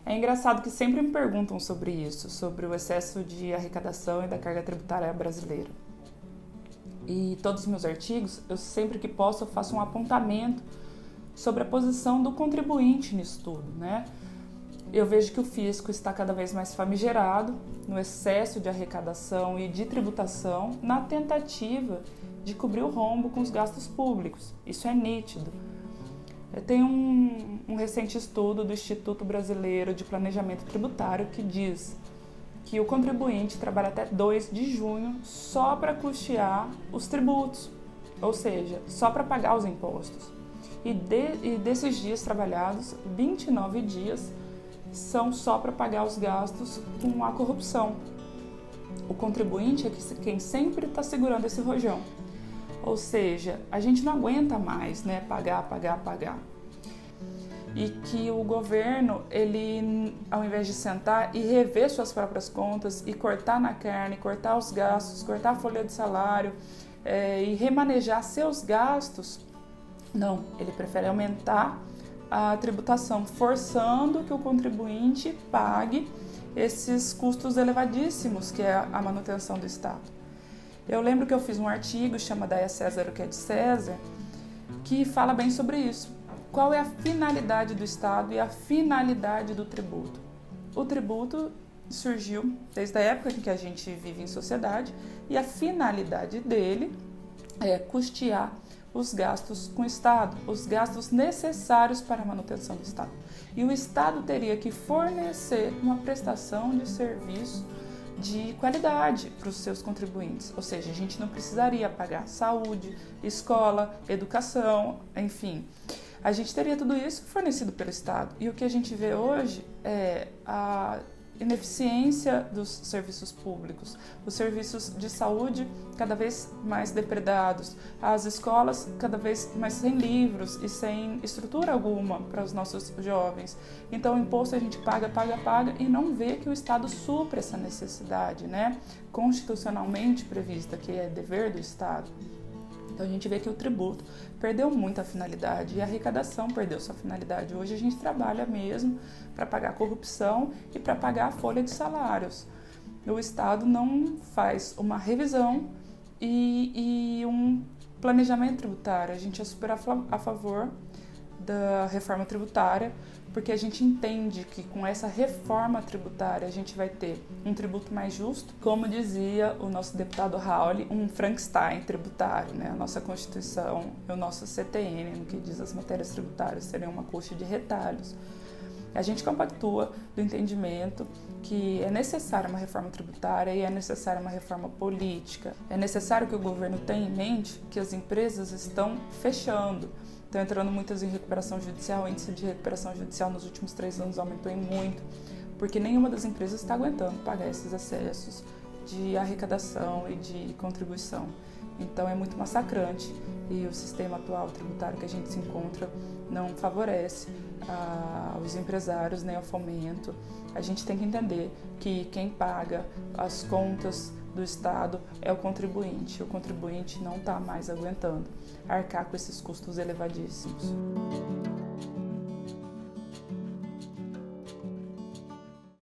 É engraçado que sempre me perguntam sobre isso, sobre o excesso de arrecadação e da carga tributária brasileira. E todos os meus artigos, eu sempre que posso, eu faço um apontamento sobre a posição do contribuinte nisso tudo, né? Eu vejo que o fisco está cada vez mais famigerado no excesso de arrecadação e de tributação na tentativa de cobrir o rombo com os gastos públicos. Isso é nítido. Tem um recente estudo do Instituto Brasileiro de Planejamento Tributário que diz que o contribuinte trabalha até 2 de junho só para custear os tributos, ou seja, só para pagar os impostos. E desses dias trabalhados, 29 dias são só para pagar os gastos com a corrupção. O contribuinte é quem sempre está segurando esse rojão. Ou seja, a gente não aguenta mais, né, pagar. E que o governo, ele, ao invés de sentar e rever suas próprias contas e cortar na carne, cortar os gastos, cortar a folha de salário e remanejar seus gastos, não, ele prefere aumentar a tributação, forçando que o contribuinte pague esses custos elevadíssimos que é a manutenção do Estado. Eu lembro que eu fiz um artigo, chama Dai a César o que é de César, que fala bem sobre isso. Qual é a finalidade do Estado e a finalidade do tributo? O tributo surgiu desde a época em que a gente vive em sociedade e a finalidade dele é custear os gastos com o Estado, os gastos necessários para a manutenção do Estado. E o Estado teria que fornecer uma prestação de serviço de qualidade para os seus contribuintes, ou seja, a gente não precisaria pagar saúde, escola, educação, enfim. A gente teria tudo isso fornecido pelo Estado. E o que a gente vê hoje é a ineficiência dos serviços públicos, os serviços de saúde cada vez mais depredados, as escolas cada vez mais sem livros e sem estrutura alguma para os nossos jovens. Então o imposto a gente paga e não vê que o Estado supre essa necessidade, né, constitucionalmente prevista, que é dever do Estado. Então a gente vê que o tributo perdeu muito a finalidade e a arrecadação perdeu sua finalidade. Hoje a gente trabalha mesmo para pagar a corrupção e para pagar a folha de salários. O Estado não faz uma revisão e um planejamento tributário. A gente é super a favor da reforma tributária, porque a gente entende que com essa reforma tributária a gente vai ter um tributo mais justo, como dizia o nosso deputado Raul, um Frankenstein tributário, né? A nossa Constituição e o nosso CTN, no que diz as matérias tributárias, seriam uma coxa de retalhos. A gente compactua do entendimento que é necessária uma reforma tributária e é necessária uma reforma política. É necessário que o governo tenha em mente que as empresas estão fechando. Estão entrando muitas em recuperação judicial, o índice de recuperação judicial nos últimos 3 anos aumentou em muito, porque nenhuma das empresas está aguentando pagar esses excessos de arrecadação e de contribuição. Então é muito massacrante e o sistema atual tributário que a gente se encontra não favorece os empresários nem ao fomento. A gente tem que entender que quem paga as contas do Estado é o contribuinte. O contribuinte não está mais aguentando arcar com esses custos elevadíssimos.